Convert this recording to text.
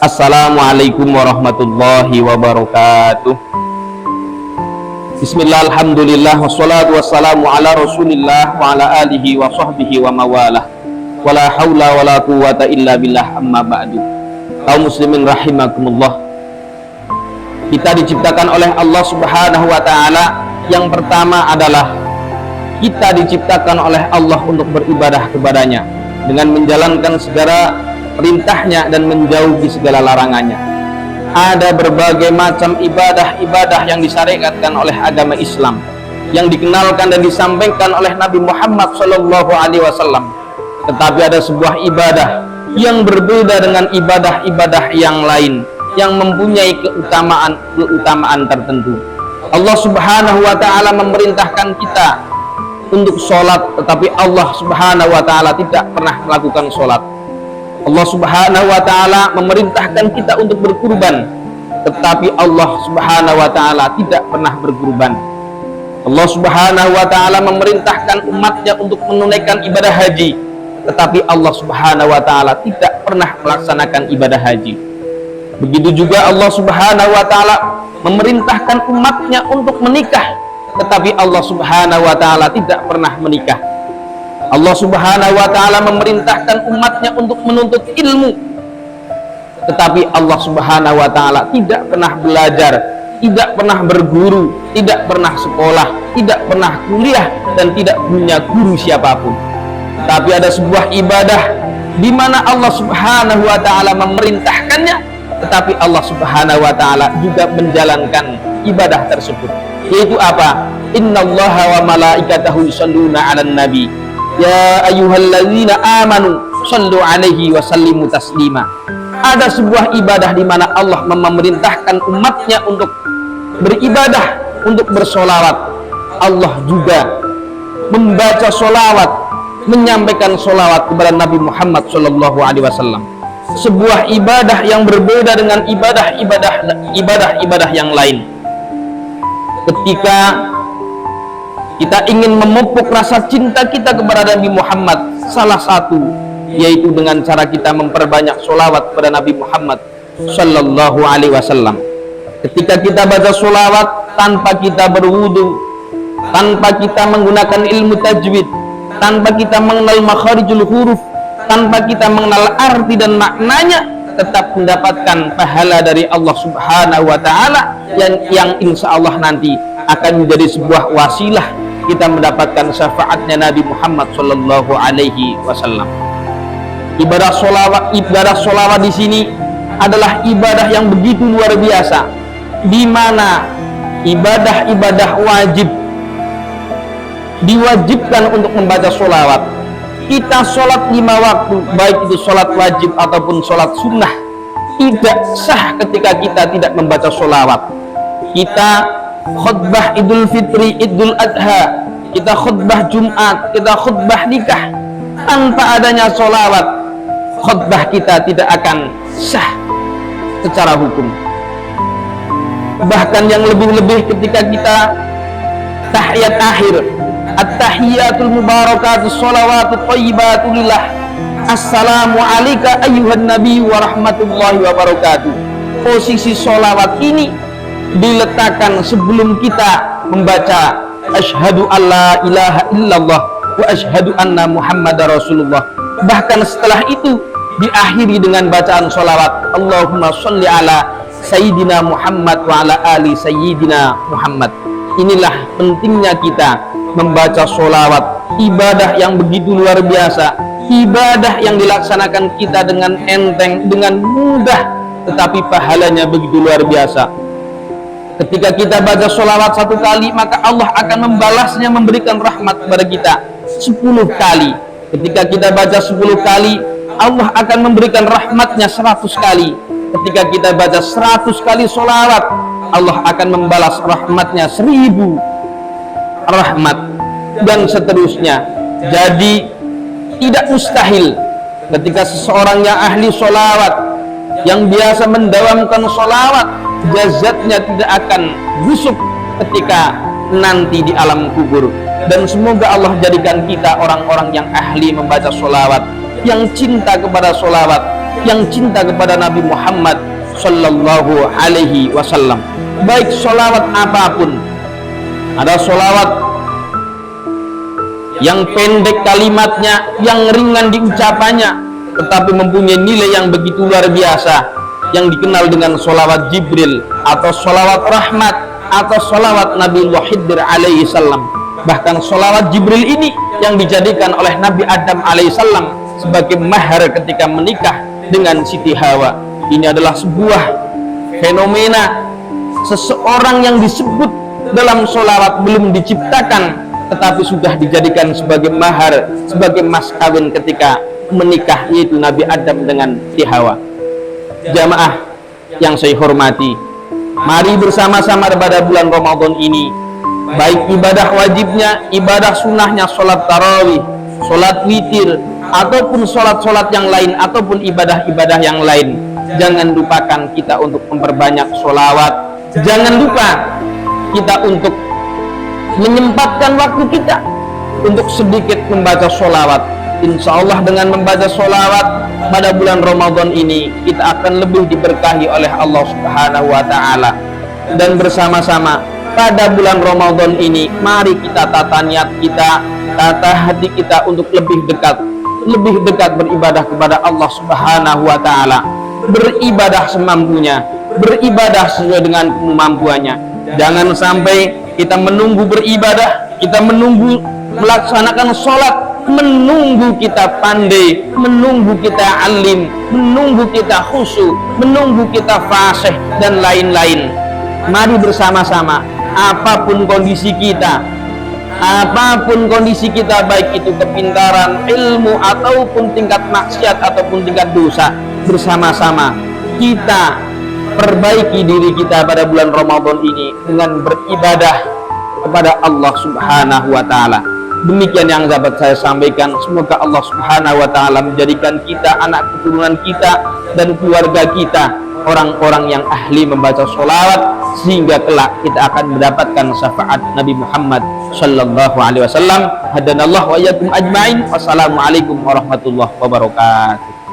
Assalamualaikum warahmatullahi wabarakatuh. Bismillah, alhamdulillah, wassalatu wassalamu ala rasulillah wa ala alihi wa sahbihi wa mawalah. Wala hawla wala quwata illa billah, amma ba'du. Kaum muslimin rahimakumullah, kita diciptakan oleh Allah subhanahu wa ta'ala. Yang pertama adalah kita diciptakan oleh Allah untuk beribadah kepadanya dengan menjalankan segala perintahnya dan menjauhi segala larangannya. Ada berbagai macam ibadah-ibadah yang disyariatkan oleh agama Islam, yang dikenalkan dan disampaikan oleh Nabi Muhammad SAW. Tetapi ada sebuah ibadah yang berbeda dengan ibadah-ibadah yang lain, yang mempunyai keutamaan tertentu. Allah subhanahu wa ta'ala memerintahkan kita untuk sholat, tetapi Allah subhanahu wa ta'ala tidak pernah melakukan sholat. Allah subhanahu wa ta'ala memerintahkan kita untuk berkurban, tetapi Allah subhanahu wa ta'ala tidak pernah berkurban. Allah subhanahu wa ta'ala memerintahkan umatnya untuk menunaikan ibadah haji, tetapi Allah subhanahu wa ta'ala tidak pernah melaksanakan ibadah haji. Begitu juga Allah subhanahu wa ta'ala memerintahkan umatnya untuk menikah, tetapi Allah subhanahu wa ta'ala tidak pernah menikah. Allah subhanahu wa ta'ala memerintahkan umatnya untuk menuntut ilmu, tetapi Allah subhanahu wa ta'ala tidak pernah belajar, tidak pernah berguru, tidak pernah sekolah, tidak pernah kuliah, dan tidak punya guru siapapun. Tapi ada sebuah ibadah di mana Allah subhanahu wa ta'ala memerintahkannya, tetapi Allah subhanahu wa ta'ala juga menjalankan ibadah tersebut, yaitu apa? Innallaha wa malaikatahu yusholluna 'alan nabi ya ayyuhalladzina amanu shallu 'alaihi wa sallimu taslima. Ada sebuah ibadah di mana Allah memerintahkan umatnya untuk beribadah, untuk bersolawat. Allah juga membaca solawat, menyampaikan solawat kepada Nabi Muhammad SAW. Sebuah ibadah yang berbeda dengan ibadah-ibadah yang lain. Ketika kita ingin memupuk rasa cinta kita kepada Nabi Muhammad, salah satu yaitu dengan cara kita memperbanyak sholawat kepada Nabi Muhammad Sallallahu Alaihi Wasallam. Ketika kita baca sholawat tanpa kita berwudu, tanpa kita menggunakan ilmu tajwid, tanpa kita mengenal makharijul huruf, tanpa kita mengenal arti dan maknanya, tetap mendapatkan pahala dari Allah Subhanahu wa ta'ala yang insya Allah nanti akan menjadi sebuah wasilah kita mendapatkan syafaatnya Nabi Muhammad Sallallahu Alaihi Wasallam. Ibadah sholawat di sini adalah ibadah yang begitu luar biasa, di mana ibadah-ibadah wajib diwajibkan untuk membaca sholawat. Kita sholat 5 waktu, baik itu sholat wajib ataupun sholat sunnah, tidak sah ketika kita tidak membaca sholawat. Kita khutbah Idul Fitri, Idul Adha, kita khutbah Jumat, kita khutbah nikah, tanpa adanya sholawat, khutbah kita tidak akan sah secara hukum. Bahkan yang lebih-lebih ketika kita tahiyat akhir, at-tahiyatul mubarakatus sholawatut thayyibatulillah, assalamu alayka ayyuhan nabi wa rahmatullahi wa barakatuh. Posisi sholawat ini diletakkan sebelum kita membaca asyhadu alla ilaha illallah wa asyhadu anna muhammadar rasulullah. Bahkan setelah itu diakhiri dengan bacaan sholawat Allahumma sholli ala sayyidina Muhammad wa ala ali sayyidina Muhammad. Inilah pentingnya kita membaca sholawat, ibadah yang begitu luar biasa, ibadah yang dilaksanakan kita dengan enteng, dengan mudah, tetapi pahalanya begitu luar biasa. Ketika kita baca sholawat 1 kali, maka Allah akan membalasnya, memberikan rahmat kepada kita 10 kali. Ketika kita baca 10 kali, Allah akan memberikan rahmatnya 100 kali. Ketika kita baca 100 kali sholawat, Allah akan membalas rahmatnya 1000 rahmat, dan seterusnya. Jadi tidak mustahil ketika seseorang yang ahli sholawat, yang biasa mendawamkan sholawat, jazatnya tidak akan busuk ketika nanti di alam kubur. Dan semoga Allah jadikan kita orang-orang yang ahli membaca sholawat, yang cinta kepada sholawat, yang cinta kepada Nabi Muhammad Sallallahu Alaihi Wasallam. Baik sholawat apapun, ada sholawat yang pendek kalimatnya, yang ringan diucapannya, tetapi mempunyai nilai yang begitu luar biasa, yang dikenal dengan sholawat Jibril atau sholawat rahmat atau sholawat Nabi Khidir alaihi salam. Bahkan sholawat Jibril ini yang dijadikan oleh Nabi Adam alaihi salam sebagai mahar ketika menikah dengan Siti Hawa. Ini adalah sebuah fenomena seseorang yang disebut dalam sholawat belum diciptakan, tetapi sudah dijadikan sebagai mahar, sebagai mas kawin ketika menikah, yaitu Nabi Adam dengan Siti Hawa. Jamaah yang saya hormati, mari bersama-sama pada bulan Ramadan ini, baik ibadah wajibnya, ibadah sunnahnya, sholat tarawih, sholat witir, ataupun sholat-sholat yang lain, ataupun ibadah-ibadah yang lain, jangan lupakan kita untuk memperbanyak sholawat. Jangan lupa kita untuk menyempatkan waktu kita untuk sedikit membaca sholawat. Insya Allah dengan membaca sholawat pada bulan Ramadan ini, kita akan lebih diberkahi oleh Allah Subhanahu wa Ta'ala. Dan bersama-sama pada bulan Ramadan ini, mari kita tata niat kita, tata hati kita untuk lebih dekat beribadah kepada Allah Subhanahu wa Ta'ala. Beribadah semampunya, beribadah sesuai dengan kemampuannya. Jangan sampai kita menunggu beribadah, kita menunggu melaksanakan sholat, menunggu kita pandai, menunggu kita alim, menunggu kita khusyuk, menunggu kita fasih, dan lain-lain. Mari bersama-sama, apapun kondisi kita, baik itu kepintaran, ilmu, ataupun tingkat maksiat, ataupun tingkat dosa, bersama-sama kita perbaiki diri kita pada bulan Ramadan ini dengan beribadah kepada Allah Subhanahu wa Ta'ala. Demikian yang dapat saya sampaikan. Semoga Allah Subhanahu wa Ta'ala menjadikan kita, anak keturunan kita, dan keluarga kita orang-orang yang ahli membaca sholawat, sehingga kelak kita akan mendapatkan syafaat Nabi Muhammad Sallallahu Alaihi Wasallam. Hadanallah wa iyyakum ajmain. Wassalamualaikum warahmatullahi wabarakatuh.